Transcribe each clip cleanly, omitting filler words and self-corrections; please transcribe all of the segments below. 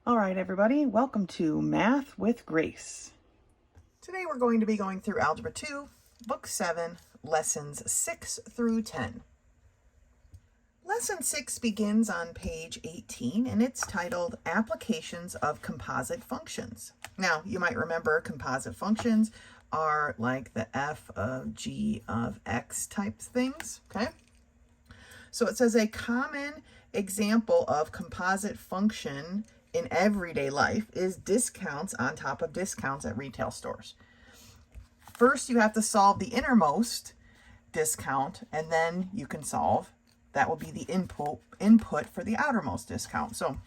All right, everybody, welcome to Math with Grace. Today we're going to be going through Algebra 2, Book 7, Lessons 6 through 10. Lesson 6 begins on page 18, and it's titled Applications of Composite Functions. Now, you might remember composite functions are like the f of g of x type things, okay? So it says a common example of composite function in everyday life is discounts on top of discounts at retail stores. First, you have to solve the innermost discount, and then you can solve, that will be the input for the outermost discount. So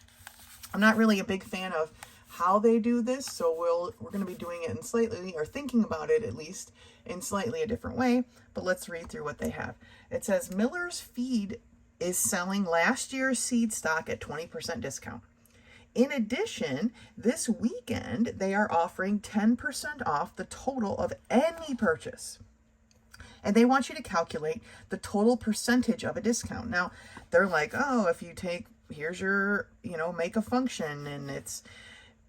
I'm not really a big fan of how they do this, so we're going to be doing it in slightly, or thinking about it at least, in slightly a different way, but let's read through what they have. It says Miller's Feed is selling last year's seed stock at 20% discount. In addition, this weekend, they are offering 10% off the total of any purchase. And they want you to calculate the total percentage of a discount. Now, they're like, oh, if you take, here's your, make a function, and it's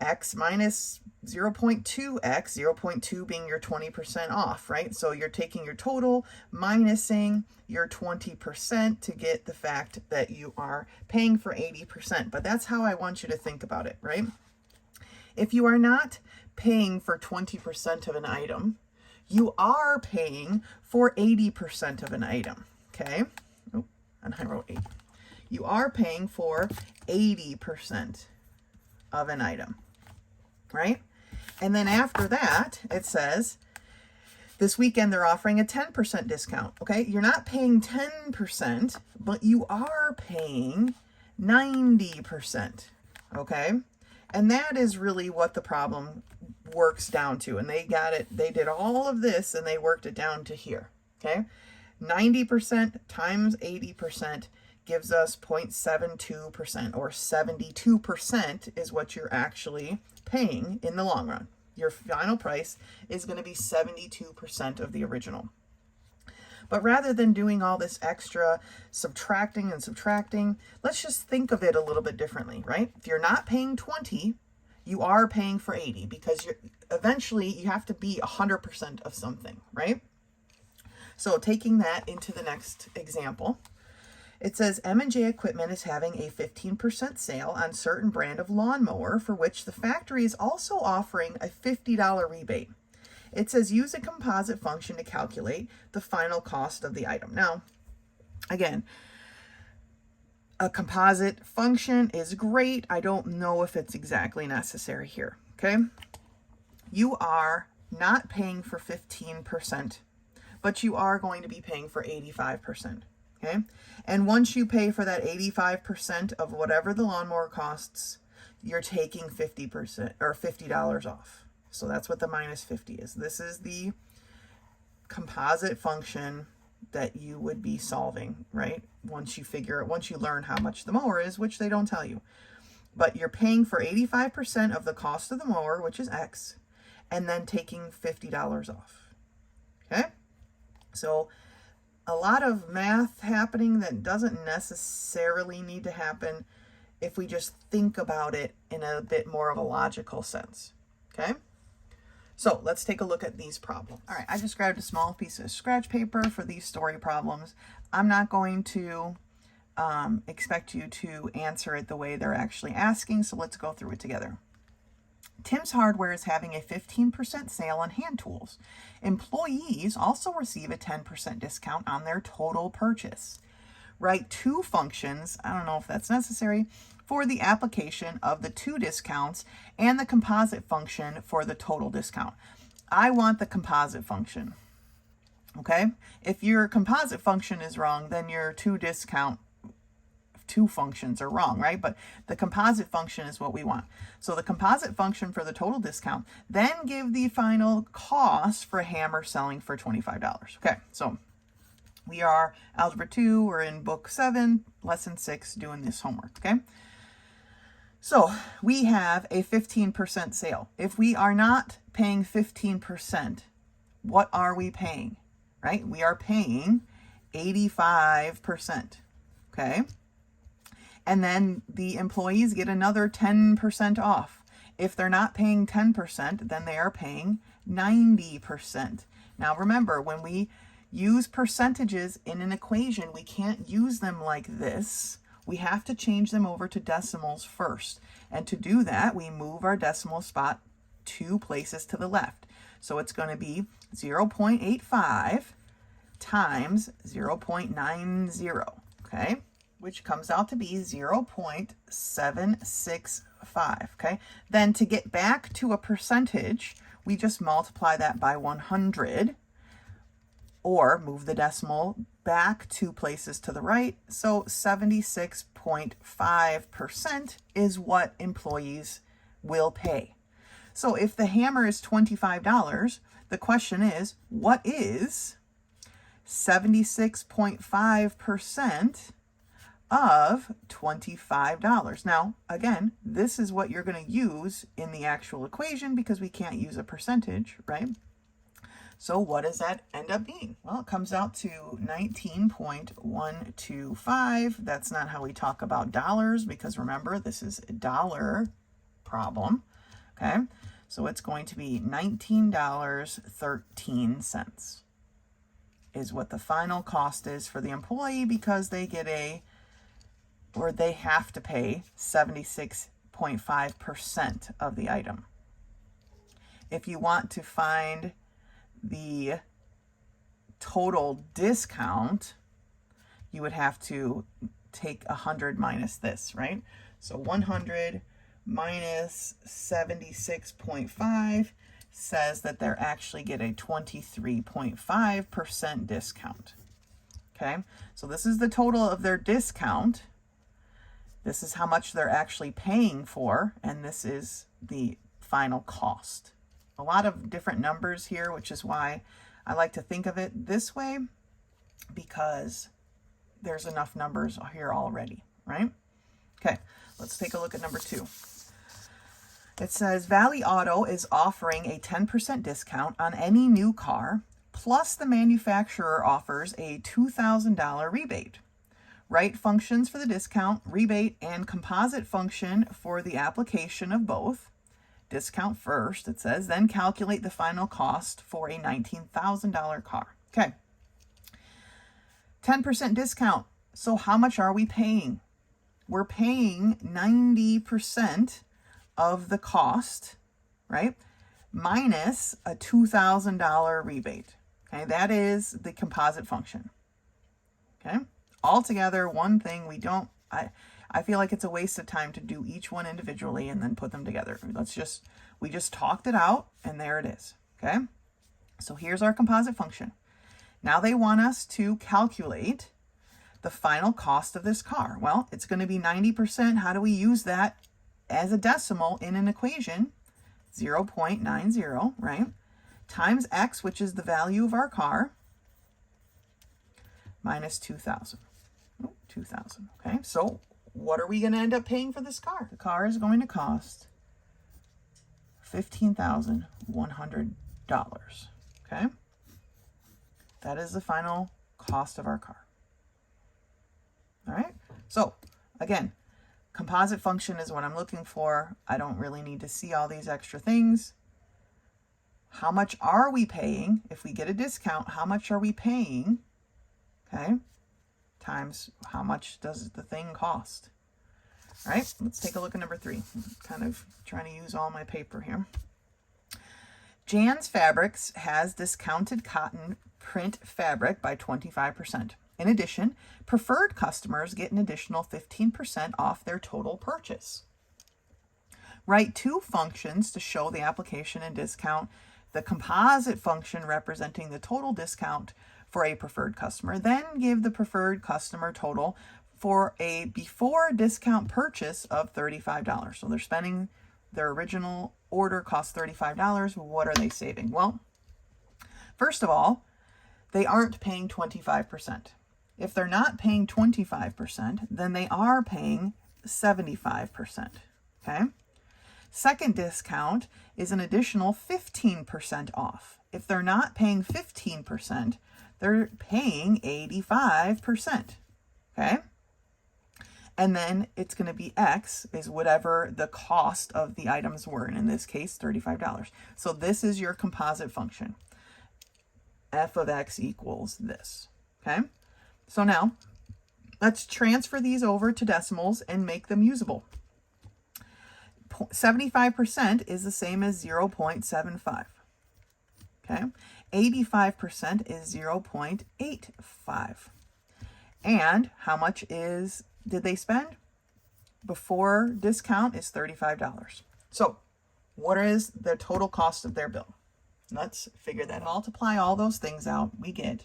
x minus 0.2x, 0.2 being your 20% off, right? So you're taking your total, minusing your 20% to get the fact that you are paying for 80%. But that's how I want you to think about it, right? If you are not paying for 20% of an item, you are paying for 80% of an item, okay? Oh, and I wrote 8. You are paying for 80% of an item, right? And then after that, it says, this weekend they're offering a 10% discount, okay? You're not paying 10%, but you are paying 90%, okay? And that is really what the problem works down to. And they got it, they did all of this and they worked it down to here, okay? 90% times 80% gives us 0.72%, or 72% is what you're actually paying in the long run. Your final price is going to be 72% of the original. But rather than doing all this extra subtracting and subtracting, let's just think of it a little bit differently, right? If you're not paying 20, you are paying for 80, because eventually you have to be 100% of something, right? So taking that into the next example, it says M&J Equipment is having a 15% sale on certain brand of lawnmower for which the factory is also offering a $50 rebate. It says use a composite function to calculate the final cost of the item. Now, again, a composite function is great. I don't know if it's exactly necessary here, okay? You are not paying for 15%, but you are going to be paying for 85%. Okay, and once you pay for that 85% of whatever the lawnmower costs, you're taking 50% or $50 off. So that's what the minus 50 is. This is the composite function that you would be solving, right? Once you learn how much the mower is, which they don't tell you. But you're paying for 85% of the cost of the mower, which is X, and then taking $50 off. Okay, so a lot of math happening that doesn't necessarily need to happen if we just think about it in a bit more of a logical sense, okay? So let's take a look at these problems. All right, I just grabbed a small piece of scratch paper for these story problems. I'm not going to expect you to answer it the way they're actually asking, so let's go through it together. Tim's Hardware is having a 15% sale on hand tools. Employees also receive a 10% discount on their total purchase. Write two functions, I don't know if that's necessary, for the application of the two discounts and the composite function for the total discount. I want the composite function, okay? If your composite function is wrong, then your two functions are wrong, right? But the composite function is what we want. So the composite function for the total discount, then give the final cost for a hammer selling for $25. Okay, so we are Algebra 2, we're in Book 7, Lesson 6, doing this homework, okay? So we have a 15% sale. If we are not paying 15%, what are we paying, right? We are paying 85%, okay? And then the employees get another 10% off. If they're not paying 10%, then they are paying 90%. Now remember, when we use percentages in an equation, we can't use them like this. We have to change them over to decimals first. And to do that, we move our decimal spot 2 places to the left. So it's going to be 0.85 times 0.90, okay? Which comes out to be 0.765, okay? Then to get back to a percentage, we just multiply that by 100, or move the decimal back 2 places to the right. So 76.5% is what employees will pay. So if the hammer is $25, the question is, what is 76.5% of $25? Now, again, this is what you're going to use in the actual equation because we can't use a percentage, right? So what does that end up being? Well, it comes out to 19.125. That's not how we talk about dollars because remember, this is a dollar problem, okay? So it's going to be $19.13 is what the final cost is for the employee because they get they have to pay 76.5% of the item. If you want to find the total discount, you would have to take 100 minus this, right? So 100 minus 76.5 says that they're actually get a 23.5% discount. Okay, so this is the total of their discount. This is how much they're actually paying for, and this is the final cost. A lot of different numbers here, which is why I like to think of it this way, because there's enough numbers here already, right? Okay, let's take a look at number 2. It says Valley Auto is offering a 10% discount on any new car, plus the manufacturer offers a $2,000 rebate. Write functions for the discount, rebate, and composite function for the application of both. Discount first, it says, then calculate the final cost for a $19,000 car. Okay. 10% discount. So how much are we paying? We're paying 90% of the cost, right? Minus a $2,000 rebate. Okay, that is the composite function. Okay, altogether, one thing we don't, I feel like it's a waste of time to do each one individually and then put them together. We just talked it out and there it is, okay? So here's our composite function. Now they want us to calculate the final cost of this car. Well, it's going to be 90%. How do we use that as a decimal in an equation? 0.90, right? Times X, which is the value of our car, minus 2,000. 2,000, okay? So what are we going to end up paying for this car? The car is going to cost $15,100, okay? That is the final cost of our car. All right? So, again, composite function is what I'm looking for. I don't really need to see all these extra things. How much are we paying? If we get a discount, how much are we paying? Okay? Times how much does the thing cost? All right, let's take a look at number 3. I'm kind of trying to use all my paper here. Jan's Fabrics has discounted cotton print fabric by 25%. In addition, preferred customers get an additional 15% off their total purchase. Write 2 functions to show the application and discount. The composite function representing the total discount for a preferred customer, then give the preferred customer total for a before discount purchase of $35. So they're spending, their original order cost $35. What are they saving? Well, first of all, they aren't paying 25%. If they're not paying 25%, then they are paying 75%, okay? Second discount is an additional 15% off. If they're not paying 15%, they're paying 85%, okay? And then it's going to be X is whatever the cost of the items were. And in this case, $35. So this is your composite function. F of X equals this. Okay. So now let's transfer these over to decimals and make them usable. 75% is the same as 0.75. Okay. 85% is 0.85. And how much did they spend? Before discount is $35. So what is the total cost of their bill? Let's figure that. Multiply all those things out. We get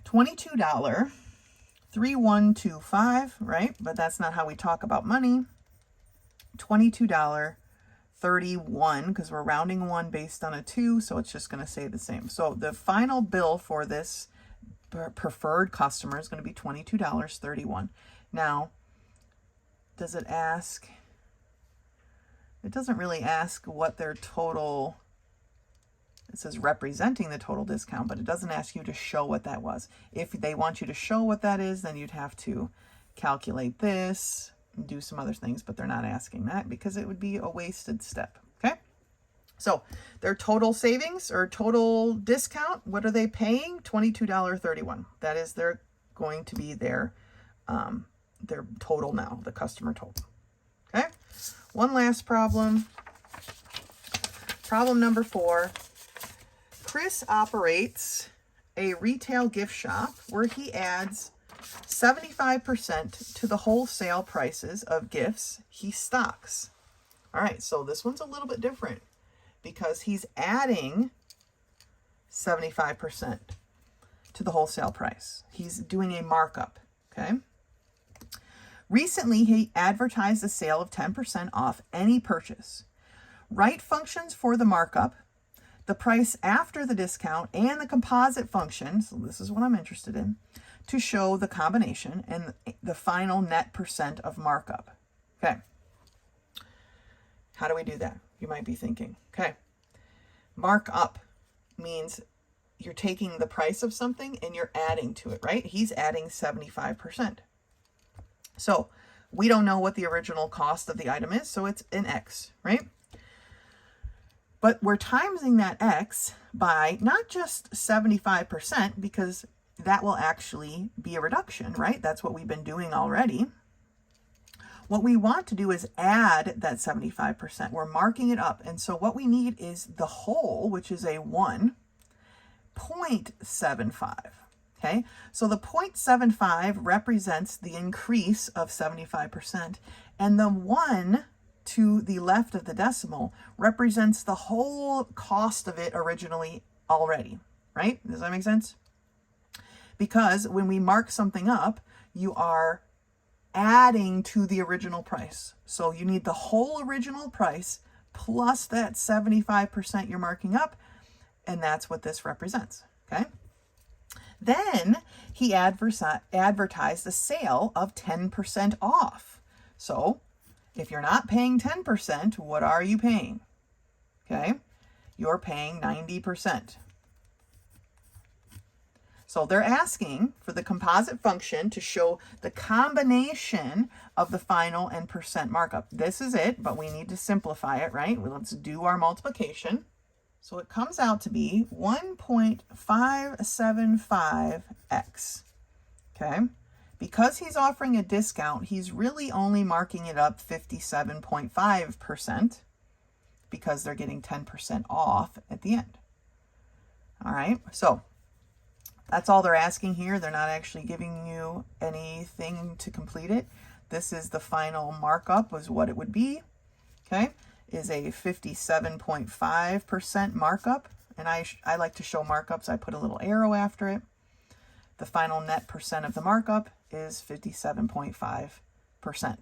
$22.3125, right? But that's not how we talk about money. $22.31, because we're rounding one based on a 2, so it's just going to say the same. So the final bill for this preferred customer is going to be $22.31. Now, does it ask? It doesn't really ask what their total, it says representing the total discount, but it doesn't ask you to show what that was. If they want you to show what that is, then you'd have to calculate this and do some other things, but they're not asking that because it would be a wasted step. Okay. So their total savings or total discount, what are they paying? $22.31. That is going to be their total now, the customer total. Okay. One last problem. Problem number 4. Chris operates a retail gift shop where he adds 75% to the wholesale prices of gifts he stocks. All right, so this one's a little bit different because he's adding 75% to the wholesale price. He's doing a markup, okay? Recently, he advertised a sale of 10% off any purchase. Write functions for the markup, the price after the discount, and the composite function, so this is what I'm interested in, to show the combination and the final net percent of markup. Okay. How do we do that? You might be thinking, okay, markup means you're taking the price of something and you're adding to it, right? He's adding 75%. So we don't know what the original cost of the item is, so it's an X, right? But we're timesing that X by not just 75%, because that will actually be a reduction, right? That's what we've been doing already. What we want to do is add that 75%. We're marking it up. And so what we need is the whole, which is a 1.75. Okay, so the 0.75 represents the increase of 75%, and the 1 to the left of the decimal represents the whole cost of it originally already, right? Does that make sense? Because when we mark something up, you are adding to the original price. So you need the whole original price plus that 75% you're marking up, and that's what this represents, okay? Then he advertised a sale of 10% off. So if you're not paying 10%, what are you paying? Okay, you're paying 90%. So they're asking for the composite function to show the combination of the final and percent markup. This is it, but we need to simplify it, right? Well, let's do our multiplication. So it comes out to be 1.575x, okay? Because he's offering a discount, he's really only marking it up 57.5% because they're getting 10% off at the end. All right, so that's all they're asking here. They're not actually giving you anything to complete it. This is the final markup, was what it would be, okay? Is a 57.5% markup, and I like to show markups. I put a little arrow after it. The final net percent of the markup is 57.5%.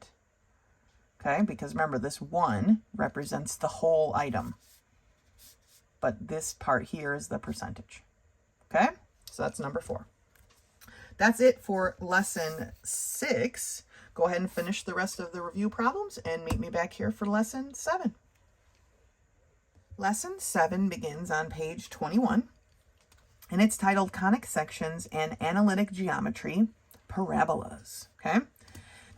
Okay, because remember, this 1 represents the whole item, but this part here is the percentage. Okay, so that's number 4. That's it for lesson 6. Go ahead and finish the rest of the review problems and meet me back here for lesson 7. Lesson 7 begins on page 21, and it's titled Conic Sections and Analytic Geometry, parabolas, okay?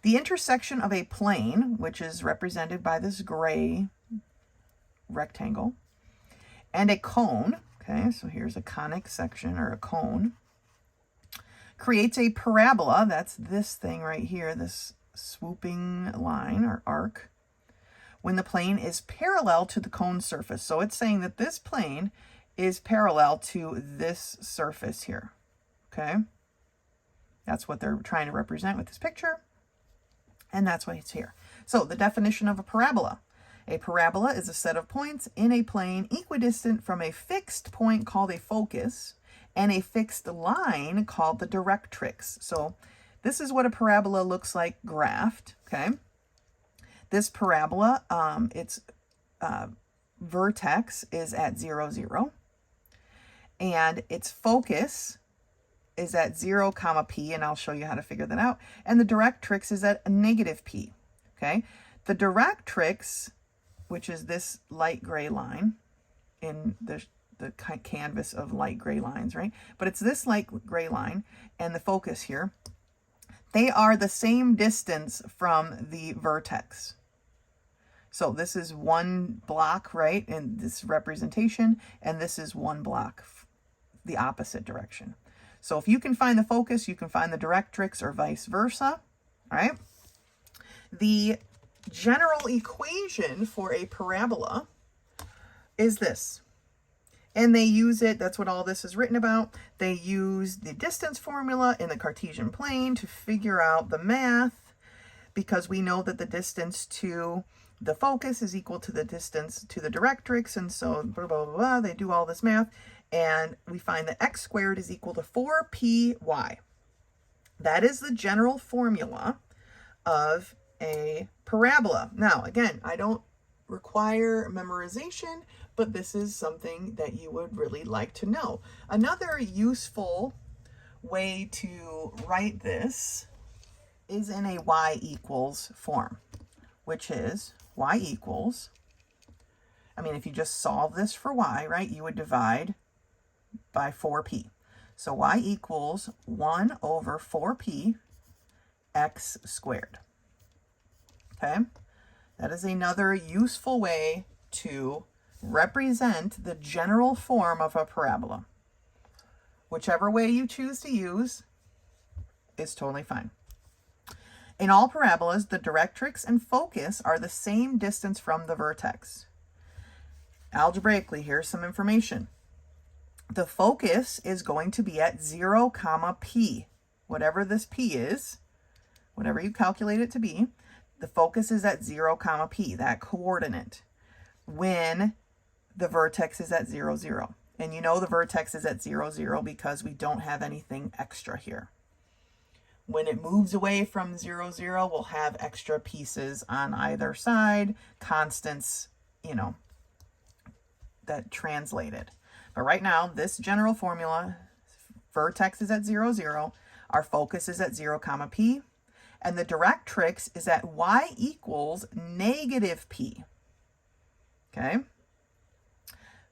The intersection of a plane, which is represented by this gray rectangle, and a cone, okay, so here's a conic section or a cone, creates a parabola. That's this thing right here, this swooping line or arc, when the plane is parallel to the cone surface. So it's saying that this plane is parallel to this surface here, okay? That's what they're trying to represent with this picture, and that's why it's here. So the definition of a parabola. A parabola is a set of points in a plane equidistant from a fixed point called a focus and a fixed line called the directrix. So this is what a parabola looks like graphed, okay? This parabola, its vertex is at 0, 0, and its focus is at 0, comma p, and I'll show you how to figure that out. And the directrix is at a negative p, okay? The directrix, which is this light gray line in the canvas of light gray lines, right? But it's this light gray line and the focus here. They are the same distance from the vertex. So this is one block, right, in this representation, and this is one block, the opposite direction. So if you can find the focus, you can find the directrix or vice versa, all right? The general equation for a parabola is this. And they use it, that's what all this is written about. They use the distance formula in the Cartesian plane to figure out the math, because we know that the distance to the focus is equal to the distance to the directrix, and so blah, blah, blah, blah. They do all this math, and we find that x squared is equal to 4py. That is the general formula of a parabola. Now, again, I don't require memorization, but this is something that you would really like to know. Another useful way to write this is in a y equals form, which is y equals, I mean, if you just solve this for y, right, you would divide by 4p. So y equals 1 over 4p x squared. Okay, that is another useful way to represent the general form of a parabola. Whichever way you choose to use is totally fine. In all parabolas, the directrix and focus are the same distance from the vertex. Algebraically, here's some information. The focus is going to be at 0, comma p. Whatever this p is, whatever you calculate it to be, the focus is at 0, comma p, that coordinate, when the vertex is at 0, 0. And you know the vertex is at 0, 0 because we don't have anything extra here. When it moves away from 0, 0, we'll have extra pieces on either side, constants, you know, that translated. But right now, this general formula, vertex is at 0, 0, our focus is at 0, comma p, and the directrix is at y equals negative p. Okay?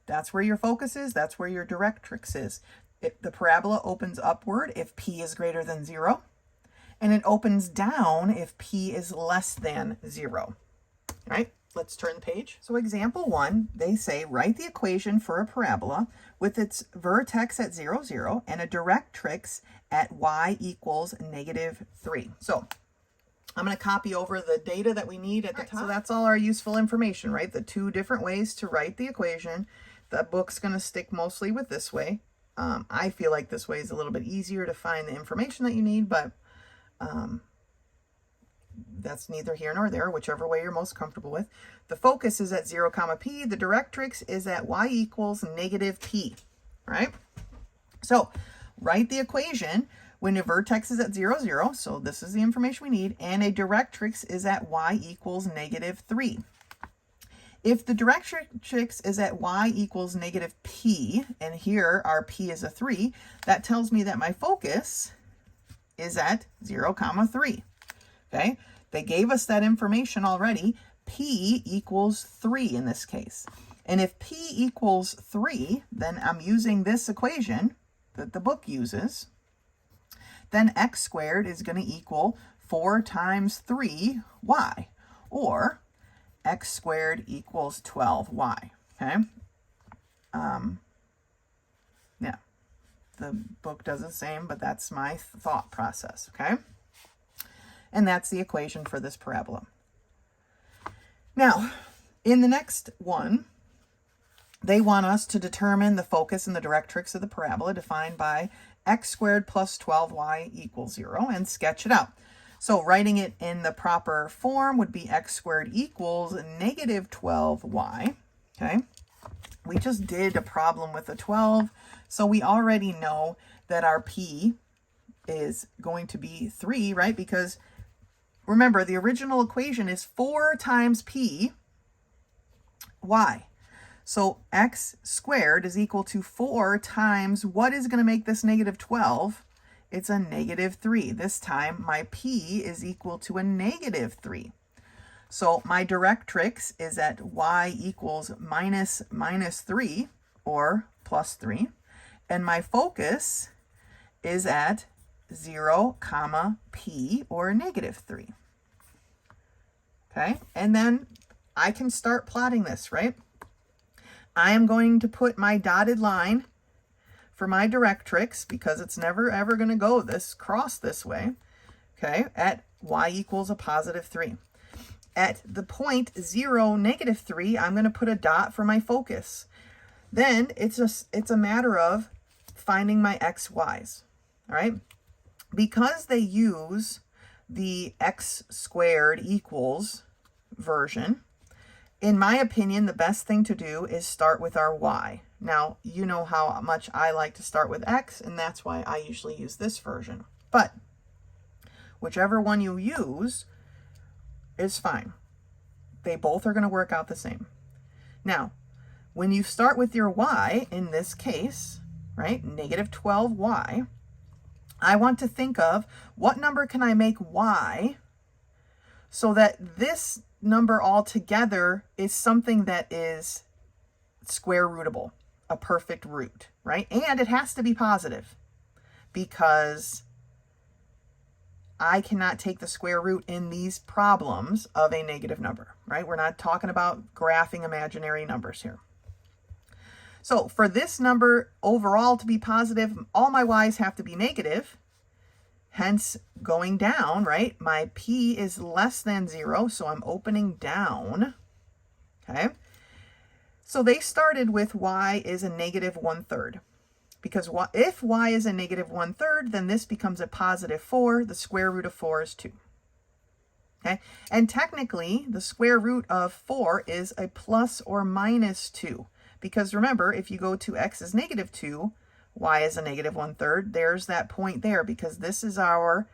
That's where your focus is, that's where your directrix is. The parabola opens upward if p is greater than 0, and it opens down if p is less than 0. All right, let's turn the page. So example 1, they say write the equation for a parabola with its vertex at 0, 0 and a directrix at y equals negative 3. So I'm going to copy over the data that we need at the top. So that's all our useful information, right? The two different ways to write the equation. The book's going to stick mostly with this way. I feel like this way is a little bit easier to find the information that you need, but that's neither here nor there, whichever way you're most comfortable with. The focus is at 0, comma p. The directrix is at y equals negative p, right? So write the equation when a vertex is at 0, 0, so this is the information we need, and a directrix is at y equals negative 3. If the directrix is at y equals negative p, and here our p is a 3, that tells me that my focus is at 0, comma 3. Okay, they gave us that information already. P equals 3 in this case. And if P equals 3, then I'm using this equation that the book uses then x squared is going to equal 4 times 3y, or x squared equals 12y, okay? Yeah, the book does the same, but that's my thought process, okay? And that's the equation for this parabola. Now, in the next one, they want us to determine the focus and the directrix of the parabola defined by x squared plus 12y equals 0 and sketch it out. So writing it in the proper form would be x squared equals negative 12y, okay? We just did a problem with a 12, so we already know that our p is going to be 3, right? Because remember, the original equation is 4 times p y. So x squared is equal to 4 times what is going to make this negative 12? It's a negative 3. This time my p is equal to a negative 3. So my directrix is at y equals minus 3 or plus 3. And my focus is at 0, comma, p or negative 3. Okay, and then I can start plotting this, right? I am going to put my dotted line for my directrix, because it's never ever going to go cross this way, okay, at y equals a positive 3. At the point 0, negative 3, I'm going to put a dot for my focus. Then it's a matter of finding my xy's, all right? Because they use the x squared equals version, in my opinion, the best thing to do is start with our y. Now, you know how much I like to start with x, and that's why I usually use this version. But whichever one you use is fine. They both are going to work out the same. Now, when you start with your y, in this case, right, negative 12y, I want to think of what number can I make y so that this number altogether is something that is square rootable, a perfect root, right? And it has to be positive, because I cannot take the square root in these problems of a negative number, right? We're not talking about graphing imaginary numbers here. So for this number overall to be positive, all my y's have to be negative. Hence, going down, right, my p is less than 0, so I'm opening down, okay? So they started with y is a negative 1/3, because if y is a negative 1/3, then this becomes a positive 4. The square root of 4 is 2, okay? And technically, the square root of 4 is a plus or minus 2, because remember, if you go to x is negative 2, y is a negative 1/3. There's that point there, because this is our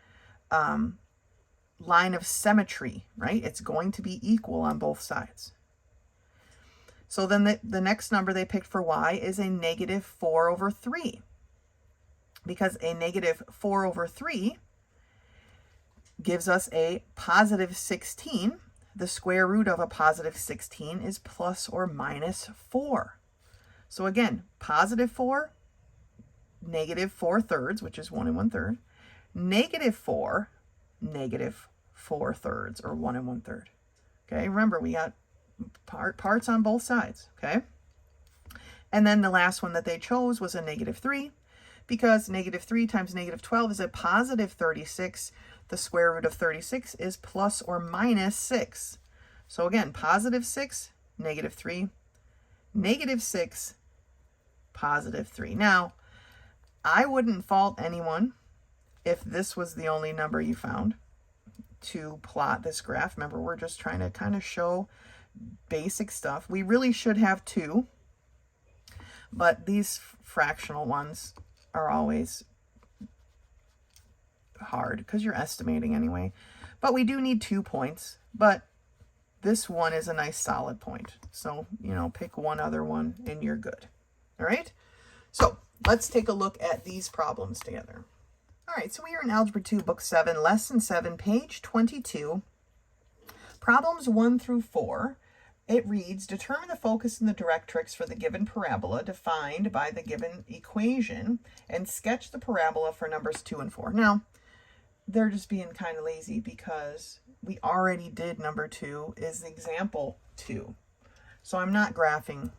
line of symmetry, right? It's going to be equal on both sides. So then the next number they picked for y is a negative 4/3, because a negative 4/3 gives us a positive 16. The square root of a positive 16 is plus or minus 4. So again, positive 4, negative 4/3, which is 1 1/3, negative 4, negative 4/3, or 1 1/3. Okay, remember we got parts on both sides, okay? And then the last one that they chose was a negative 3, because negative 3 times negative 12 is a positive 36. The square root of 36 is plus or minus 6. So again, positive 6, negative 3, negative 6, positive 3. Now, I wouldn't fault anyone if this was the only number you found to plot this graph. Remember, we're just trying to kind of show basic stuff. We really should have 2, but these fractional ones are always hard because you're estimating anyway. But we do need 2 points, but this one is a nice solid point. So, you know, pick one other one and you're good. All right? So let's take a look at these problems together. All right, so we are in Algebra 2, Book 7, Lesson 7, page 22. Problems 1 through 4 It reads, determine the focus and the directrix for the given parabola defined by the given equation and sketch the parabola for numbers 2 and 4. Now, they're just being kind of lazy because we already did number 2 is example 2. So I'm not graphing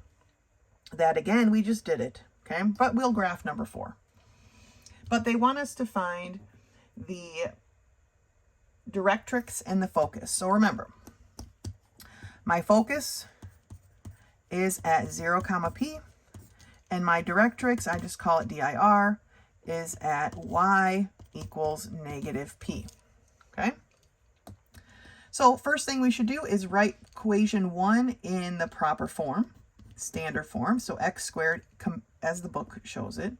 that again, we just did it, okay? But we'll graph number 4. But they want us to find the directrix and the focus. So remember, my focus is at 0, p, and my directrix, I just call it dir, is at y equals -p, okay? So first thing we should do is write equation 1 in the proper form, standard form. So x squared, as the book shows it,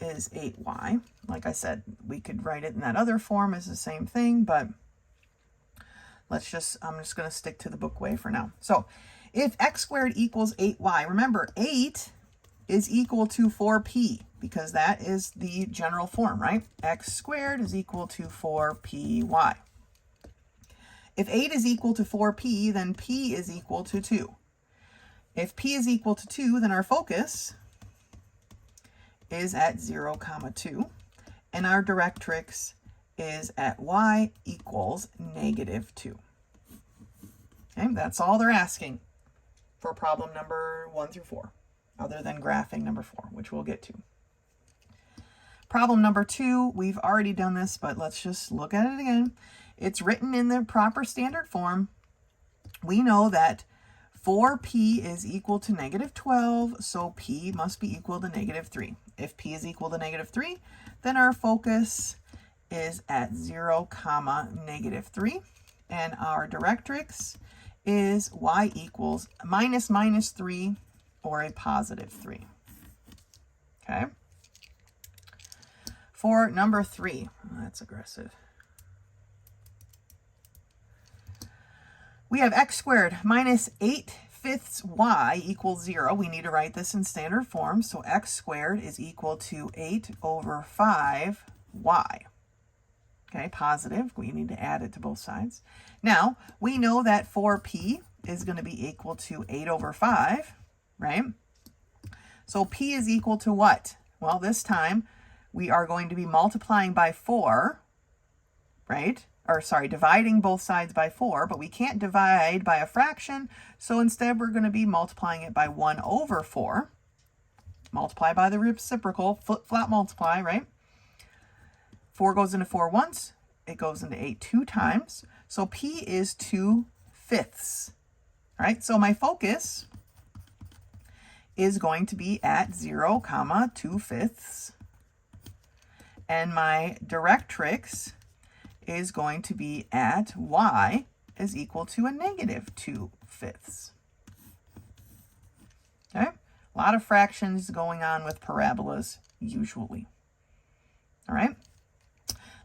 is 8y. Like I said, we could write it in that other form as the same thing, but I'm just going to stick to the book way for now. So if x squared equals 8y, remember 8 is equal to 4p because that is the general form, right? X squared is equal to 4py. If 8 is equal to 4p, then p is equal to 2. If p is equal to 2, then our focus is at 0, 2, and our directrix is at y equals -2. Okay, that's all they're asking for problem number 1 through 4, other than graphing number 4, which we'll get to. Problem number 2, we've already done this, but let's just look at it again. It's written in the proper standard form. We know that 4p is equal to -12, so p must be equal to -3. If p is equal to -3, then our focus is at 0, -3, and our directrix is y equals -3 or a +3. Okay. For number 3, that's aggressive. We have x squared minus 8/5 y equals 0. We need to write this in standard form. So x squared is equal to 8/5y. Okay, positive. We need to add it to both sides. Now, we know that 4p is going to be equal to 8/5, right? So p is equal to what? Well, this time we are going to be multiplying by 4, right? Or sorry, dividing both sides by 4, but we can't divide by a fraction, so instead we're going to be multiplying it by 1/4. Multiply by the reciprocal, flip-flop multiply, right? 4 goes into 4 once, it goes into 8 2 times, so p is 2/5. All right, so my focus is going to be at 0, 2/5, and my directrix is going to be at y is equal to a -2/5. Okay, a lot of fractions going on with parabolas usually. All right,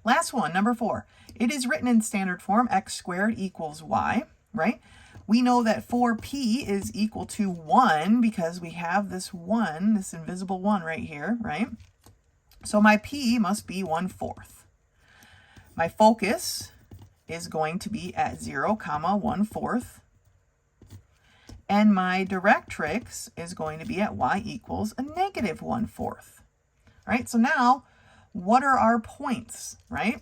last one, number 4. It is written in standard form, x squared equals y, right? We know that 4p is equal to 1 because we have this 1, this invisible 1 right here, right? So my p must be 1/4. My focus is going to be at 0, 1/4. And my directrix is going to be at y equals a -1/4. All right, so now what are our points, right?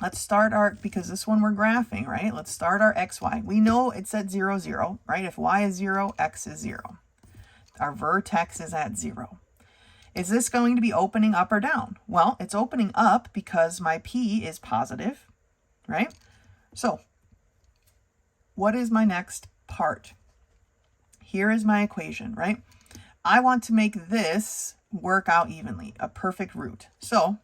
Let's start our, because this one we're graphing, right? Let's start our xy. We know it's at 0, 0, right? If y is 0, x is 0. Our vertex is at 0. Is this going to be opening up or down? Well, it's opening up because my p is positive, right? So what is my next part? Here is my equation, right? I want to make this work out evenly, a perfect root. So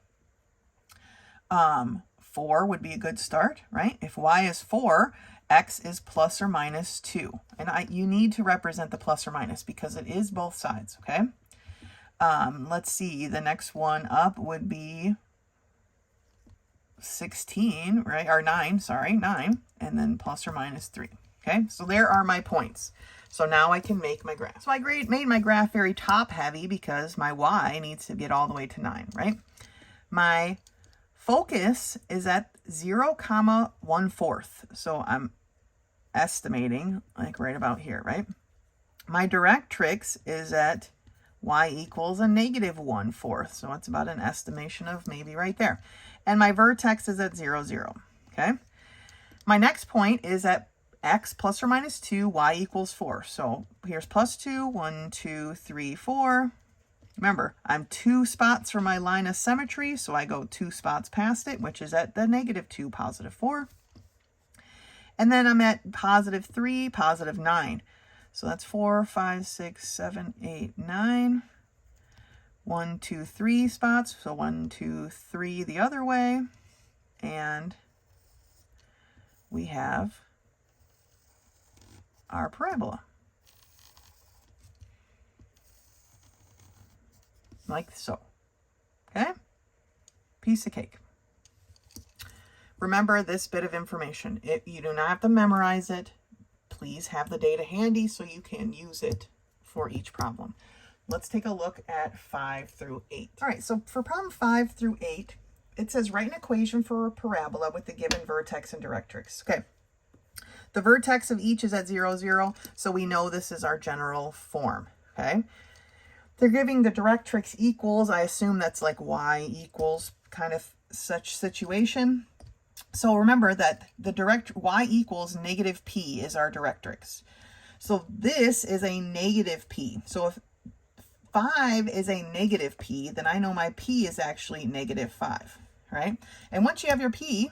4 would be a good start, right? If y is 4, x is plus or minus 2. And you need to represent the plus or minus because it is both sides, okay? Let's see, the next one up would be 16, right? Or 9, sorry, 9, and then plus or minus 3. Okay, so there are my points. So now I can make my graph. So I made my graph very top heavy because my y needs to get all the way to 9, right? My focus is at 0, 1/4. So estimating, like right about here, right? My directrix is at y equals a -1/4. So it's about an estimation of maybe right there. And my vertex is at 0, 0. Okay. My next point is at x plus or minus 2, y equals 4. So here's plus 2, 1, 2, 3, 4. Remember, I'm 2 spots from my line of symmetry, so I go 2 spots past it, which is at the -2, +4. And then I'm at +3, +9. So that's 4, 5, 6, 7, 8, 9. 1, 2, 3 spots. So 1, 2, 3 the other way. And we have our parabola. Like so. Okay? Piece of cake. Remember this bit of information. You do not have to memorize it. Please have the data handy so you can use it for each problem. Let's take a look at 5 through 8. All right, so for problem 5 through 8, it says write an equation for a parabola with the given vertex and directrix. Okay. The vertex of each is at 0, 0, so we know this is our general form. Okay. They're giving the directrix equals. I assume that's like y equals kind of such situation. So remember that the y equals -p is our directrix. So this is a -p. So if 5 is a -p, then I know my p is actually -5, right? And once you have your p,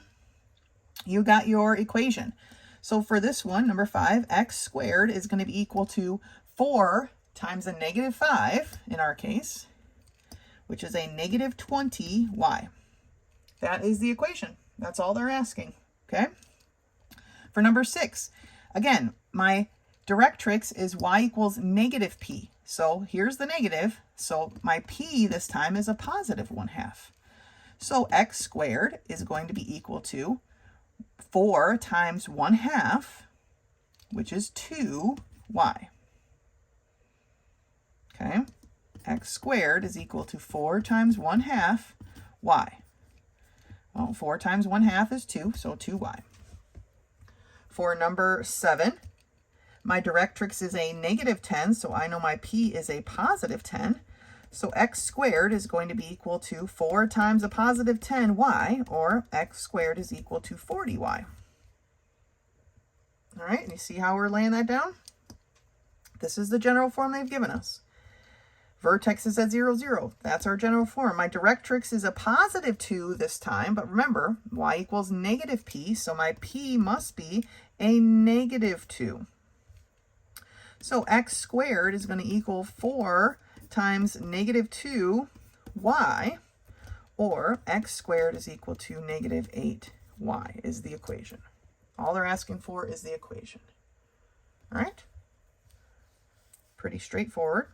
you got your equation. So for this one, number 5, x squared is going to be equal to 4 times a -5, in our case, which is a -20y. That is the equation. That's all they're asking, okay? For number 6, again, my directrix is y equals -p. So here's the negative. So my p this time is a +1/2. So x squared is going to be equal to 4 times 1/2, which is 2y. Okay, x squared is equal to 4 times 1/2 y. Well, 4 times 1/2 is 2, so 2y. For number 7, my directrix is a -10, so I know my p is a +10. So x squared is going to be equal to 4 times a +10y, or x squared is equal to 40y. All right, and you see how we're laying that down? This is the general form they've given us. Vertex is at 0, 0. That's our general form. My directrix is a +2 this time, but remember, y equals -p, so my p must be a -2. So x squared is going to equal 4 times -2y, or x squared is equal to -8y is the equation. All they're asking for is the equation. All right? Pretty straightforward.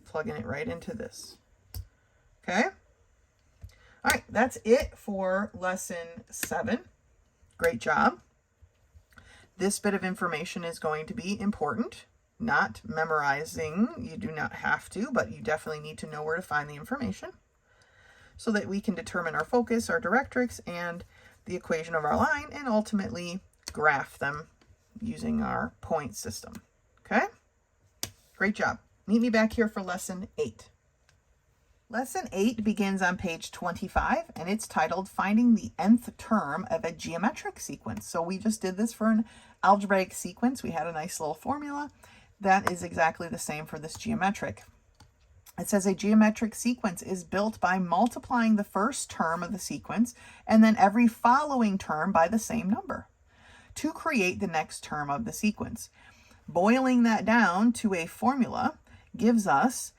Plugging it right into this. Okay? All right, that's it for lesson 7. Great job. This bit of information is going to be important. Not memorizing, you do not have to, but you definitely need to know where to find the information so that we can determine our focus, our directrix, and the equation of our line, and ultimately graph them using our point system. Okay? Great job. Meet me back here for lesson 8. Lesson 8 begins on page 25, and it's titled Finding the Nth Term of a Geometric Sequence. So we just did this for an algebraic sequence. We had a nice little formula. That is exactly the same for this geometric. It says a geometric sequence is built by multiplying the first term of the sequence and then every following term by the same number to create the next term of the sequence. Boiling that down to a formula gives us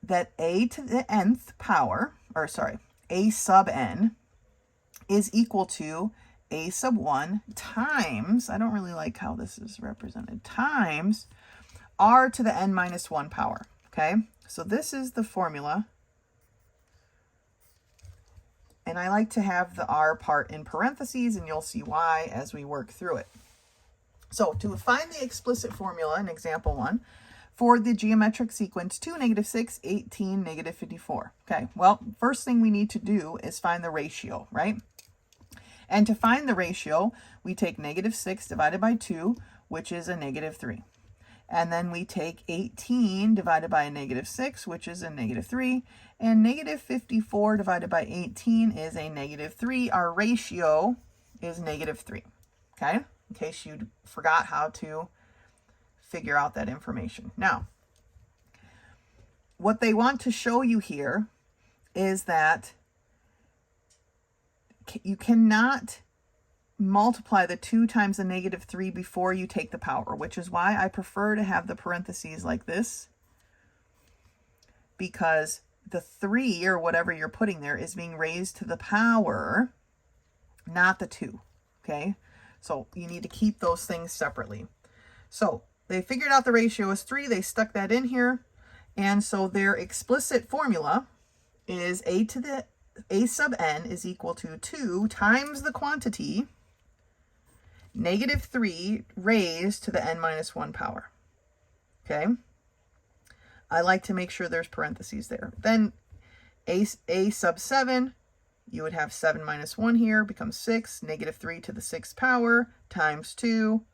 that a to the nth power, or sorry, a sub n is equal to a sub 1 times, I don't really like how this is represented, times r to the n minus 1 power, okay? So this is the formula, and I like to have the r part in parentheses, and you'll see why as we work through it. So to find the explicit formula in example 1, for the geometric sequence 2, -6, 18, -54. Okay, well, first thing we need to do is find the ratio, right? And to find the ratio, we take -6 divided by 2, which is a -3. And then we take 18 divided by a -6, which is a -3. And -54 divided by 18 is a -3. Our ratio is -3. Okay? In case you forgot how to figure out that information. Now, what they want to show you here is that you cannot multiply the 2 times the -3 before you take the power, which is why I prefer to have the parentheses like this, because the 3 or whatever you're putting there is being raised to the power, not the 2. Okay, so you need to keep those things separately. So they figured out the ratio is 3, they stuck that in here, and so their explicit formula is a sub n is equal to 2 times the quantity -3 raised to the n minus 1 power. Okay, I like to make sure there's parentheses there. Then a sub 7, you would have 7 minus 1 here, becomes 6, -3 to the 6th power times 2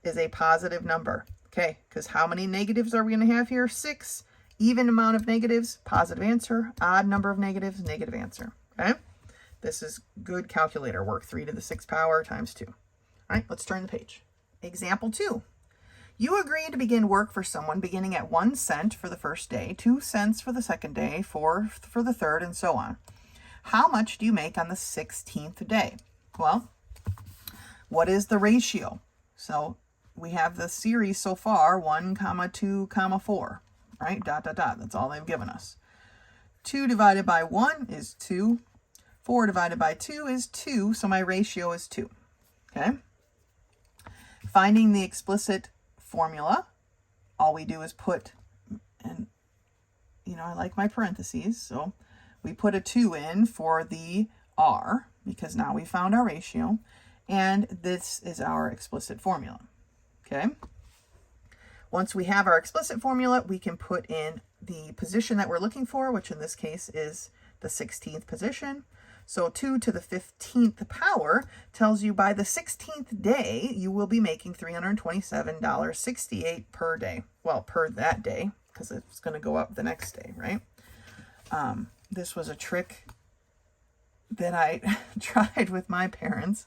is a positive number. Okay, because how many negatives are we going to have here? 6. Even amount of negatives, positive answer. Odd number of negatives, negative answer. Okay, this is good calculator work. 3 to the 6th power times 2. All right, let's turn the page. Example 2. You agree to begin work for someone beginning at 1 cent for the first day, 2 cents for the second day, 4 for the third, and so on. How much do you make on the 16th day? Well, what is the ratio? So we have the series so far, 1, 2, 4, right? Dot, dot, dot. That's all they've given us. 2 divided by 1 is 2. 4 divided by 2 is 2, so my ratio is 2. Okay? Finding the explicit formula, all we do is put, and I like my parentheses, so we put a 2 in for the r, because now we found our ratio, and this is our explicit formula. Okay? Once we have our explicit formula, we can put in the position that we're looking for, which in this case is the 16th position. So 2 to the 15th power tells you by the 16th day, you will be making $327.68 per day. Well, per that day, because it's going to go up the next day, right? This was a trick that I tried with my parents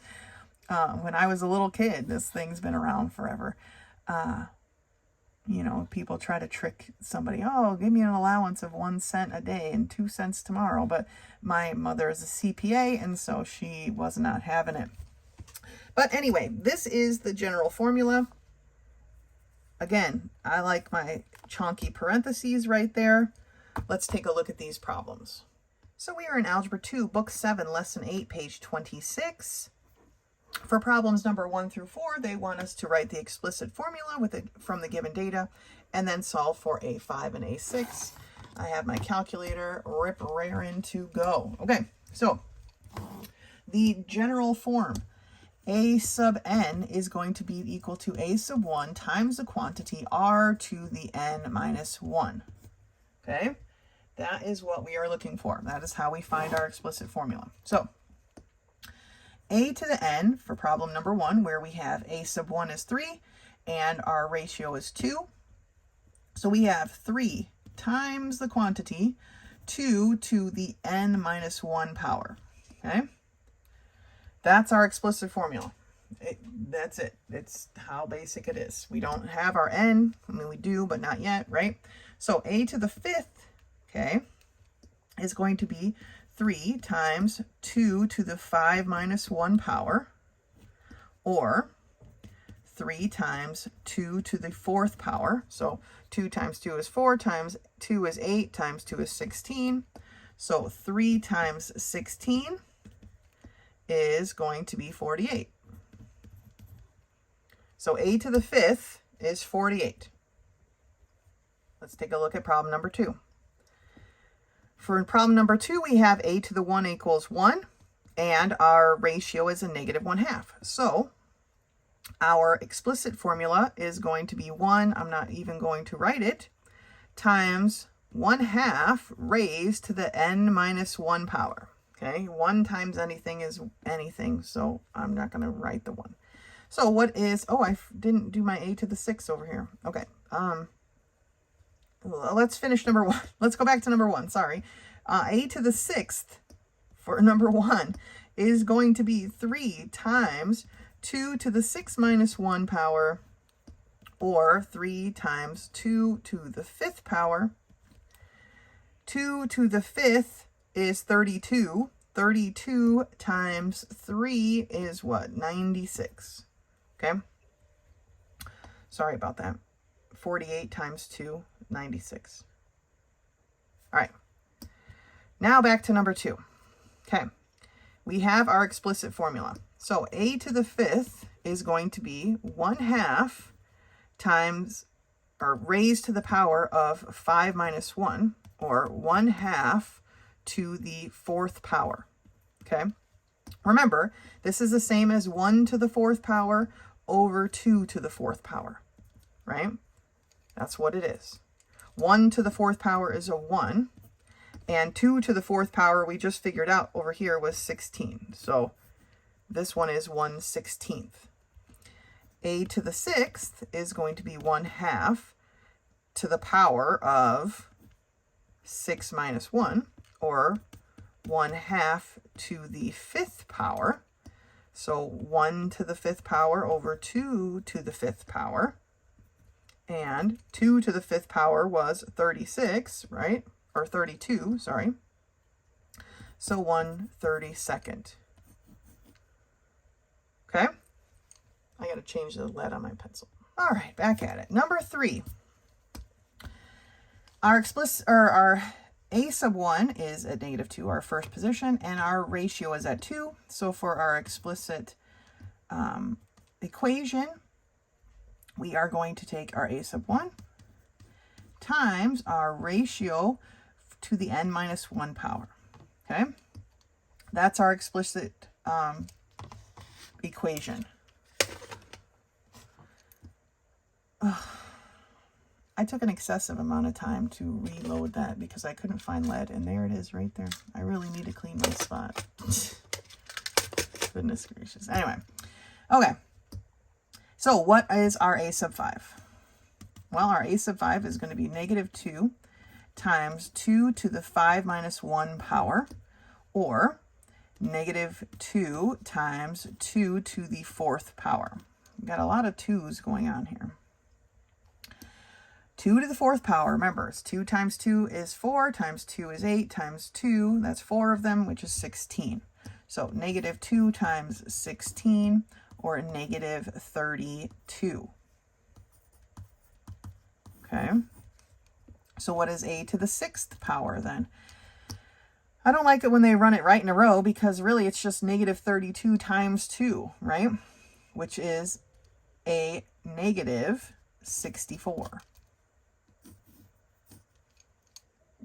when I was a little kid. This thing's been around forever. People try to trick somebody. Oh, give me an allowance of 1 cent a day and 2 cents tomorrow. But my mother is a CPA, and so she was not having it. But anyway, this is the general formula. Again, I like my chunky parentheses right there. Let's take a look at these problems. So we are in Algebra 2, Book 7, Lesson 8, page 26. For problems number 1 through 4, they want us to write the explicit formula from the given data and then solve for A5 and A6. I have my calculator rip-raring to go. Okay, so the general form, A sub n is going to be equal to A sub 1 times the quantity r to the n minus 1. Okay, that is what we are looking for. That is how we find our explicit formula. So a to the n for problem number 1, where we have a sub 1 is 3 and our ratio is 2. So we have 3 times the quantity, 2 to the n minus 1 power. Okay, that's our explicit formula. That's it. It's how basic it is. We don't have our n. I mean, we do, but not yet, right? So a to the 5th, okay, is going to be 3 times 2 to the 5 minus 1 power, or 3 times 2 to the 4th power. So 2 times 2 is 4, times 2 is 8, times 2 is 16. So 3 times 16 is going to be 48. So a to the 5th is 48. Let's take a look at problem number 2. For problem number 2, we have a to the 1 equals 1, and our ratio is a -1/2. So our explicit formula is going to be 1, I'm not even going to write it, times 1/2 raised to the n minus 1 power. Okay, 1 times anything is anything, so I'm not going to write the 1. So what is, oh, I didn't do my a to the 6 over here. Okay, let's finish number 1. Let's go back to number 1, sorry. A to the 6th for number 1 is going to be 3 times 2 to the 6 minus 1 power, or 3 times 2 to the 5th power. 2 to the 5th is 32. 32 times 3 is what? 96. Okay? Sorry about that. 48 times 2, 96. All right. Now back to number 2. Okay. We have our explicit formula. So a to the 5th is going to be 1/2 times, or raised to the power of 5 minus 1, or 1/2 to the 4th power. Okay? Remember, this is the same as 1 to the 4th power over 2 to the 4th power, right? That's what it is. 1 to the 4th power is a 1, and 2 to the 4th power, we just figured out over here, was 16. So this one is 1/16. A to the 6th is going to be 1/2 to the power of 6 minus 1, or 1/2 to the 5th power. So 1 to the 5th power over 2 to the 5th power. And 2 to the 5th power was 36, right? Or 32, sorry. So 1/32. Okay? I got to change the lead on my pencil. All right, back at it. Number 3. Our a sub 1 is at -2, our first position, and our ratio is at 2. So for our explicit equation, we are going to take our a sub 1 times our ratio to the n minus 1 power. Okay? That's our explicit equation. I took an excessive amount of time to reload that because I couldn't find lead, and there it is right there. I really need to clean my spot. Goodness gracious. Anyway, okay. So what is our a sub 5? Well, our a sub 5 is going to be -2 times 2 to the 5 minus 1 power, or -2 times 2 to the 4th power. We've got a lot of 2's going on here. 2 to the 4th power, remember, it's 2 times 2 is 4, times 2 is 8, times 2, that's 4 of them, which is 16. So -2 times 16, or -32. Okay, so what is a to the 6th power then? I don't like it when they run it right in a row, because really it's just -32 times 2, right? Which is a -64.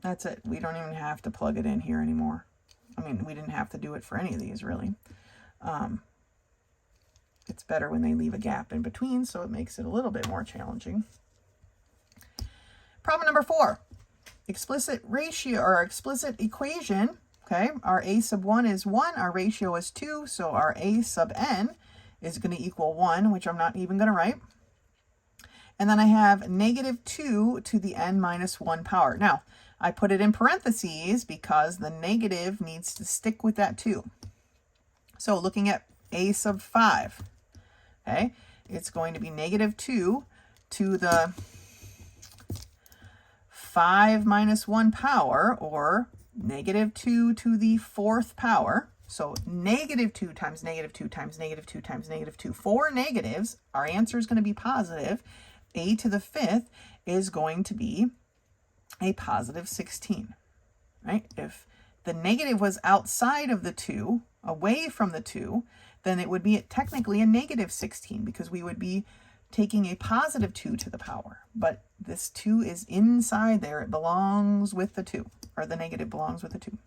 That's it. We don't even have to plug it in here anymore. I mean, we didn't have to do it for any of these, really. It's better when they leave a gap in between, so it makes it a little bit more challenging. Problem number 4. Explicit ratio, or explicit equation. Okay, our a sub 1 is 1, our ratio is 2, so our a sub n is going to equal 1, which I'm not even going to write. And then I have -2 to the n minus 1 power. Now, I put it in parentheses because the negative needs to stick with that 2. So looking at a sub 5, okay, it's going to be -2 to the 5 minus 1 power, or -2 to the 4th power. So -2 times -2 times -2 times -2. 4 negatives. Our answer is going to be positive. A to the 5th is going to be a positive 16, right? If the negative was outside of the 2, away from the 2, then it would be technically a -16, because we would be taking a positive 2 to the power. But this 2 is inside there. It belongs with the 2, or the negative belongs with the 2.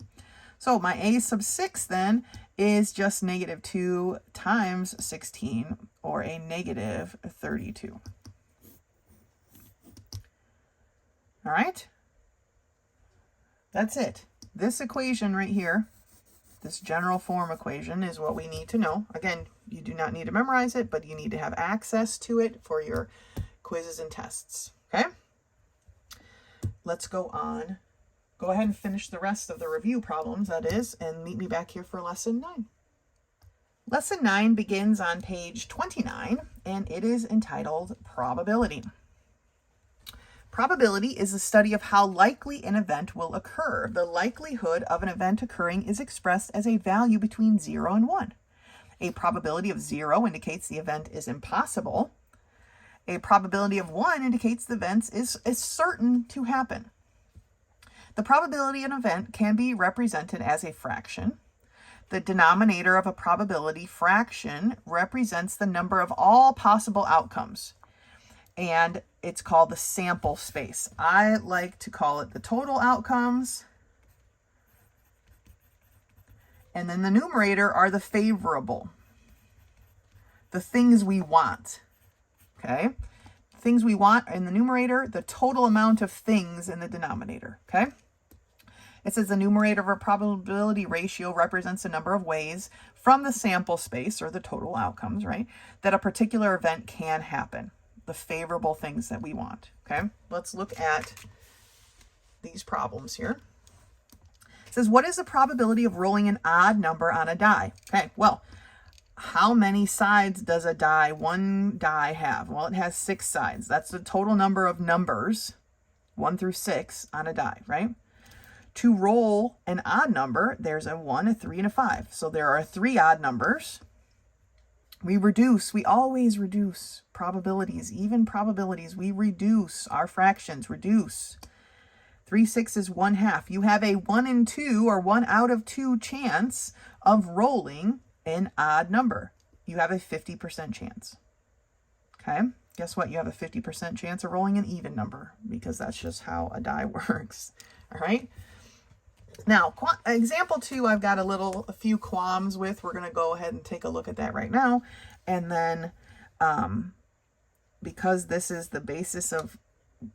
So my a sub 6 then is just -2 times 16, or a -32. All right? That's it. This equation right here This general form equation is what we need to know. Again, you do not need to memorize it, but you need to have access to it for your quizzes and tests, okay? Let's go on. Go ahead and finish the rest of the review problems, that is, and meet me back here for lesson 9. Lesson 9 begins on page 29, and it is entitled Probability. Probability is the study of how likely an event will occur. The likelihood of an event occurring is expressed as a value between 0 and 1. A probability of 0 indicates the event is impossible. A probability of 1 indicates the event is certain to happen. The probability of an event can be represented as a fraction. The denominator of a probability fraction represents the number of all possible outcomes, and it's called the sample space. I like to call it the total outcomes, and then the numerator are the favorable, the things we want, okay? Things we want in the numerator, the total amount of things in the denominator, okay? It says the numerator of a probability ratio represents the number of ways from the sample space, or the total outcomes, right, that a particular event can happen, the favorable things that we want, okay? Let's look at these problems here. It says, what is the probability of rolling an odd number on a die? Okay, well, how many sides does one die have? Well, it has 6 sides. That's the total number of numbers, 1 through 6, on a die, right? To roll an odd number, there's a 1, a 3, and a 5. So there are 3 odd numbers. We always reduce probabilities, even probabilities. We reduce our fractions, reduce. 3 6 1/2. You have a 1 in 2, or 1 out of 2 chance of rolling an odd number. You have a 50% chance. Okay? Guess what? You have a 50% chance of rolling an even number, because that's just how a die works. All right? Now, example 2, I've got a few qualms with. We're going to go ahead and take a look at that right now. And then, because this is the basis of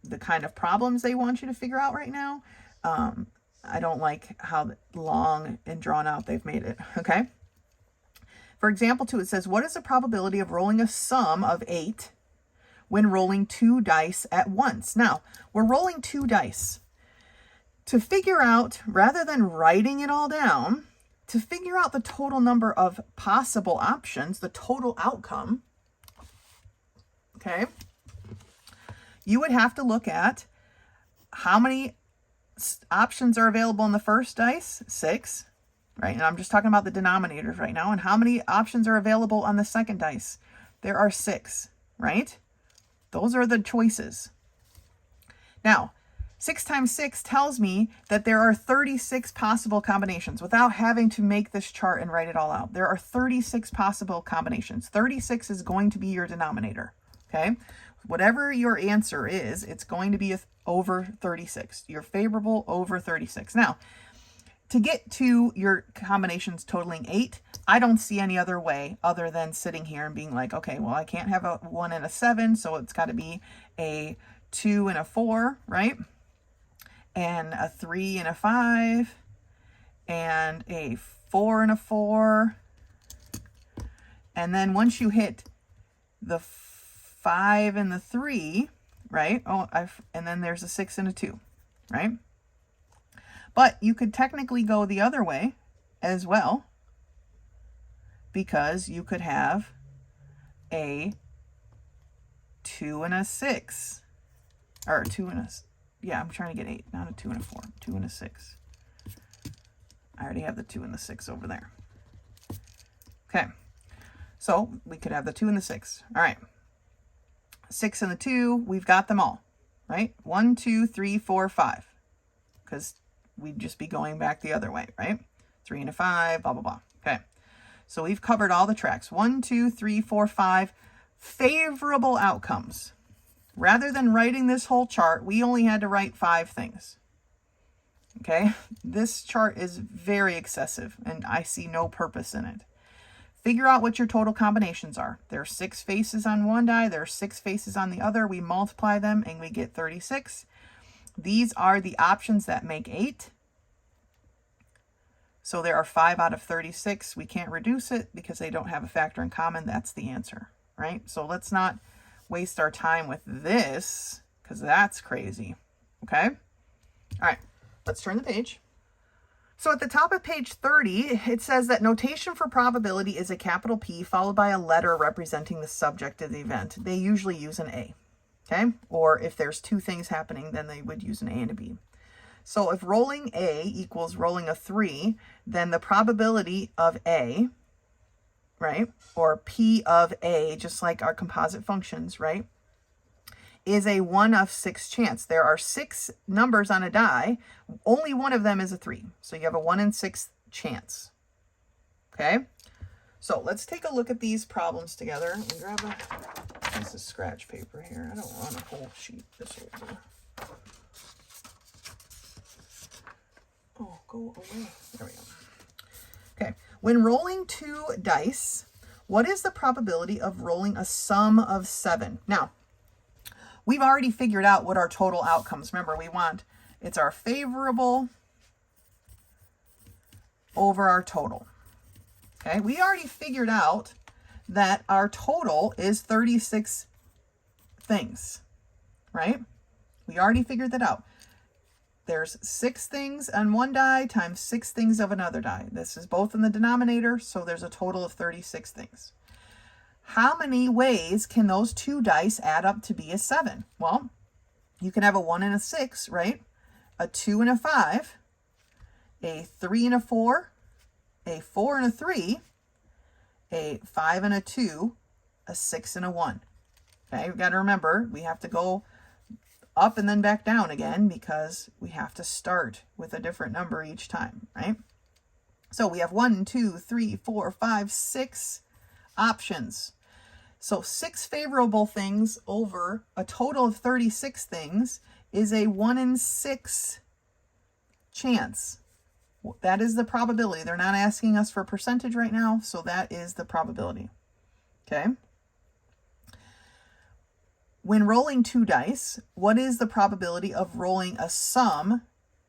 the kind of problems they want you to figure out right now, I don't like how long and drawn out they've made it, okay? For example 2, it says, what is the probability of rolling a sum of 8 when rolling 2 dice at once? Now, we're rolling 2 dice. To figure out, rather than writing it all down, to figure out the total number of possible options, the total outcome, okay, you would have to look at how many options are available in the first dice, 6, right? And I'm just talking about the denominators right now. And how many options are available on the second dice? There are 6, right? Those are the choices. Now, 6 times 6 tells me that there are 36 possible combinations without having to make this chart and write it all out. There are 36 possible combinations. 36 is going to be your denominator, okay? Whatever your answer is, it's going to be over 36. Your favorable over 36. Now, to get to your combinations totaling 8, I don't see any other way other than sitting here and being like, okay, well, I can't have a 1 and a 7, so it's got to be a 2 and a 4, right? And a 3 and a 5, and a 4 and a 4. And then once you hit the 5 and the 3, right? And then there's a 6 and a 2, right? But you could technically go the other way as well, because you could have a 2 and a 6, or 2 and a, yeah, I'm trying to get 8, not a 2 and a 4, 2 and a 6. I already have the 2 and the 6 over there. Okay, so we could have the 2 and the 6. All right, 6 and the 2, we've got them all, right? 1, 2, 3, 4, 5, because we'd just be going back the other way, right? 3 and a 5, blah, blah, blah. Okay, so we've covered all the tracks. 1, 2, 3, 4, 5 favorable outcomes. Rather than writing this whole chart, we only had to write 5 things. Okay, this chart is very excessive, and I see no purpose in it. Figure out what your total combinations are. There are 6 faces on one die, there are 6 faces on the other. We multiply them and we get 36. These are the options that make 8. So there are 5 out of 36. We can't reduce it because they don't have a factor in common. That's the answer, right? So let's not waste our time with this because that's crazy, okay? All right, let's turn the page. So at the top of page 30, it says that notation for probability is a capital P followed by a letter representing the subject of the event. They usually use an A, okay? Or if there's two things happening, then they would use an A and a B. So if rolling A equals rolling a 3, then the probability of A, right, or P of A, just like our composite functions, right, is a 1 of 6 chance. There are 6 numbers on a die. Only one of them is a 3. So you have a 1 in 6 chance. Okay? So let's take a look at these problems together. Let me grab a piece of scratch paper here. I don't want a whole sheet. This will do. Oh, go away. There we go. Okay. When rolling 2 dice, what is the probability of rolling a sum of 7? Now, we've already figured out what our total outcomes. Remember, it's our favorable over our total. Okay. We already figured out that our total is 36 things, right? We already figured that out. There's 6 things on one die times 6 things of another die. This is both in the denominator, so there's a total of 36 things. How many ways can those 2 dice add up to be a 7? Well, you can have a 1 and a 6, right? A 2 and a 5, a 3 and a 4, a 4 and a 3, a 5 and a 2, a 6 and a 1. Okay, we've got to remember, we have to go up and then back down again because we have to start with a different number each time, right? So we have 1, 2, 3, 4, 5, 6 options. So 6 favorable things over a total of 36 things is a 1 in 6 chance. That is the probability. They're not asking us for a percentage right now, so that is the probability. Okay? When rolling 2 dice, what is the probability of rolling a sum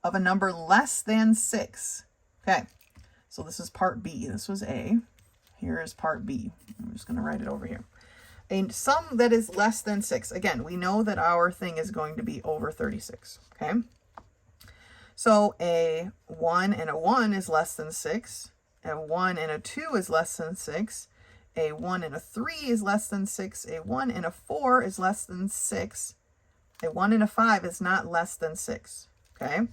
of a number less than 6? Okay, so this is part B. This was A. Here is part B. I'm just going to write it over here. A sum that is less than 6. Again, we know that our thing is going to be over 36. Okay, so a 1 and a 1 is less than 6. A 1 and a 2 is less than 6. A 1 and a 3 is less than 6. A 1 and a 4 is less than 6. A 1 and a 5 is not less than 6. Okay.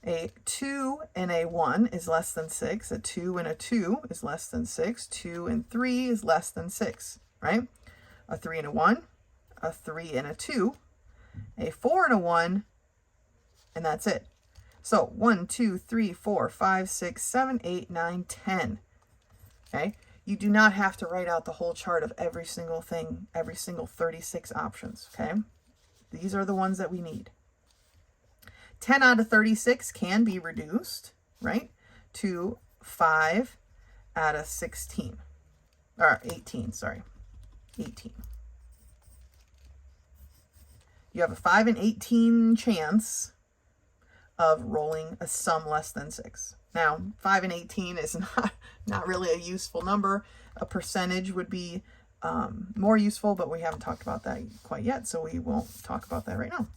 A 2 and a 1 is less than 6. A 2 and a 2 is less than 6. 2 and 3 is less than 6. Right? A 3 and a 1. A 3 and a 2. A 4 and a 1. And that's it. So 1, 2, 3, 4, 5, 6, 7, 8, 9, 10. Okay. You do not have to write out the whole chart of every single thing, every single 36 options, okay? These are the ones that we need. 10 out of 36 can be reduced, right, to 5 out of 16. Or 18, sorry. 18. You have a 5 in 18 chance of rolling a sum less than 6. Now, 5 and 18 is not really a useful number. A percentage would be more useful, but we haven't talked about that quite yet, so we won't talk about that right now.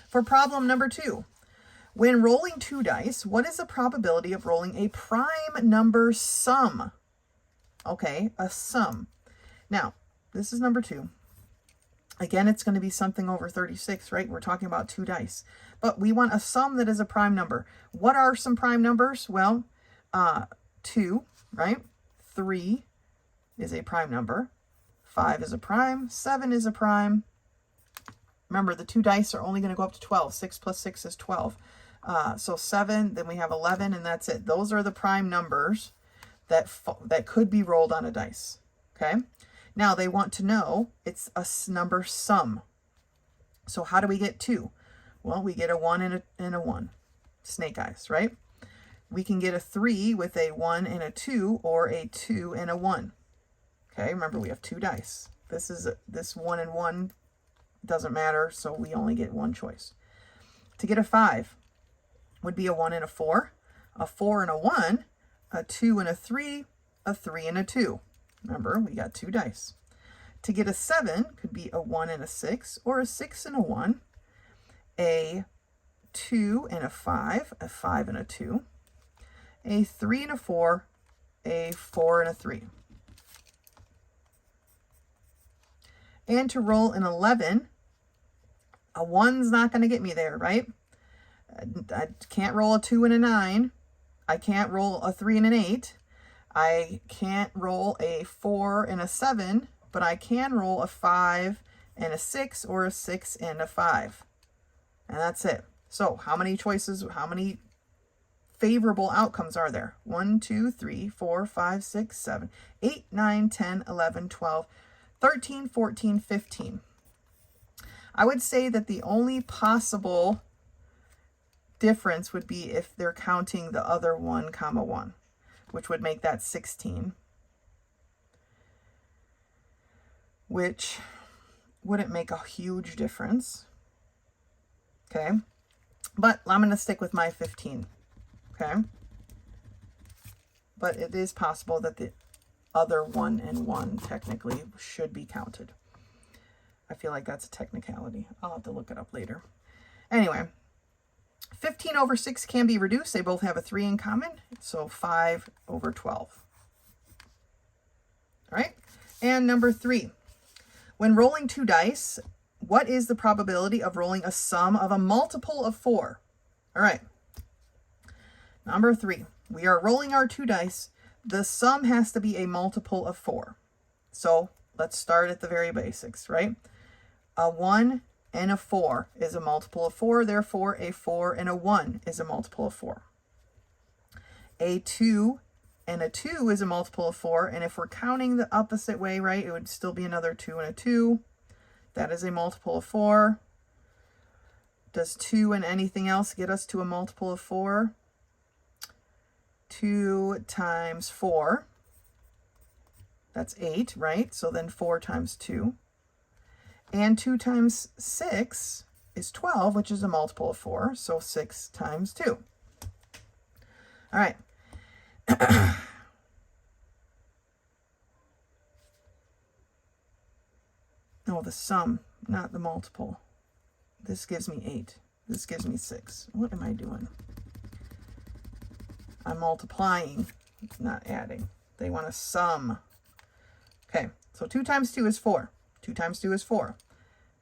For problem number 2, when rolling 2 dice, what is the probability of rolling a prime number sum? Okay, a sum. Now, this is number 2. Again, it's going to be something over 36, right? We're talking about 2 dice. But we want a sum that is a prime number. What are some prime numbers? Well, 2, right? 3 is a prime number. 5 is a prime. 7 is a prime. Remember, the 2 dice are only going to go up to 12. 6 plus 6 is 12. So 7, then we have 11, and that's it. Those are the prime numbers that could be rolled on a dice. Okay? Now, they want to know it's a number sum. So how do we get 2? Well, we get a 1 and a 1. Snake eyes, right? We can get a 3 with a 1 and a 2, or a 2 and a 1. Okay, remember we have 2 dice. This 1 and 1 doesn't matter, so we only get one choice. To get a 5 would be a 1 and a 4. a 4 and a 1, a 2 and a 3 and a 2. Remember, we got 2 dice. To get a 7 could be a 1 and a 6, or a 6 and a 1, a 2 and a 5 and a 2, a 3 and a 4 and a 3. And to roll an 11, a 1's not going to get me there, right? I can't roll a 2 and a 9. I can't roll a 3 and an 8. I can't roll a 4 and a 7, but I can roll a 5 and a 6, or a 6 and a 5. And that's it. So how many choices, how many favorable outcomes are there? 1, 2, 3, 4, 5, 6, 7, 8, 9, 10, 11, 12, 13, 14, 15. I would say that the only possible difference would be if they're counting the other 1, 1, which would make that 16. Which wouldn't make a huge difference. Okay. But I'm going to stick with my 15. Okay. But it is possible that the other 1 and 1 technically should be counted. I feel like that's a technicality. I'll have to look it up later. Anyway, 15 over 6 can be reduced. They both have a 3 in common. So 5 over 12. All right. And number 3. When rolling 2 dice, what is the probability of rolling a sum of a multiple of 4? All right. Number 3. We are rolling our 2 dice. The sum has to be a multiple of 4. So let's start at the very basics, right? A 1 and a 4 is a multiple of 4. Therefore, a 4 and a 1 is a multiple of 4. A 2 and a 2 is a multiple of 4. And if we're counting the opposite way, right, it would still be another 2 and a 2. That is a multiple of 4. Does 2 and anything else get us to a multiple of 4? 2 times 4. That's 8, right? So then 4 times 2. And 2 times 6 is 12, which is a multiple of 4. So 6 times 2. All right. No, the sum, not the multiple. This gives me 8. This gives me 6. What am I doing? I'm multiplying, not adding. They want a sum. Okay, so 2 times 2 is 4. 2 times 2 is 4.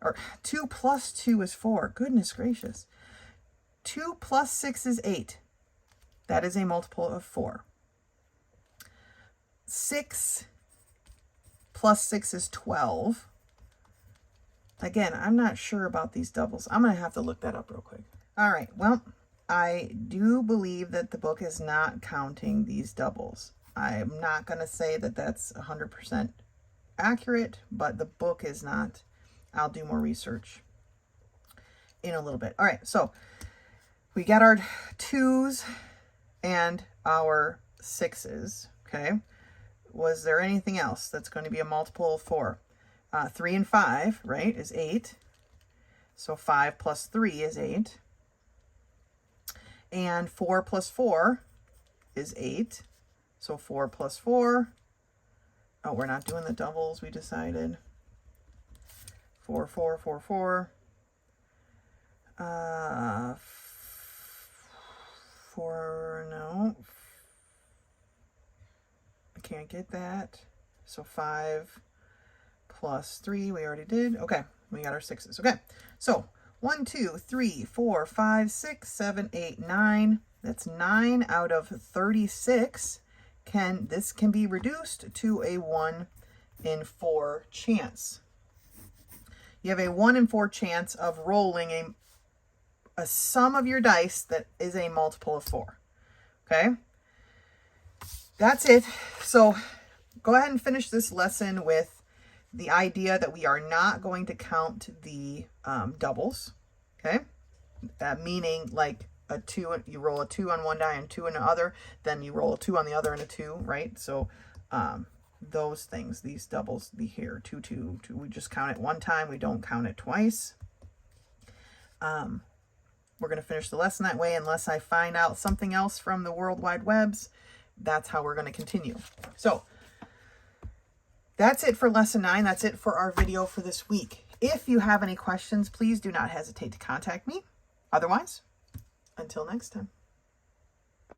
Or 2 plus 2 is 4. Goodness gracious. 2 plus 6 is 8. That is a multiple of 4. 6 plus 6 is 12. Again, I'm not sure about these doubles. I'm going to have to look that up real quick. All right, well, I do believe that the book is not counting these doubles. I'm not going to say that that's 100% accurate, but the book is not. I'll do more research in a little bit. All right, so we got our 2s and our 6s, okay? Was there anything else that's going to be a multiple of 4? 3 and 5, right, is 8. So 5 plus 3 is 8. And 4 plus 4 is 8. So 4 plus 4. Oh, we're not doing the doubles, we decided. 4, 4, 4, 4. 4, no. I can't get that. So 5 plus 3, we already did. Okay, we got our 6s. Okay, so 1, 2, 3, 4, 5, 6, 7, 8, 9. That's 9 out of 36. This can be reduced to a 1 in 4 chance. You have a 1 in 4 chance of rolling a sum of your dice that is a multiple of 4. Okay? That's it. So go ahead and finish this lesson with the idea that we are not going to count the doubles. Okay? Meaning like a 2, you roll a 2 on one die and 2 on the other, then you roll a 2 on the other and a 2, right? So those things, these doubles, here, 2, 2, 2, we just count it one time, we don't count it twice. We're going to finish the lesson that way unless I find out something else from the World Wide Webs. That's how we're going to continue. So that's it for lesson 9. That's it for our video for this week. If you have any questions, please do not hesitate to contact me. Otherwise, until next time.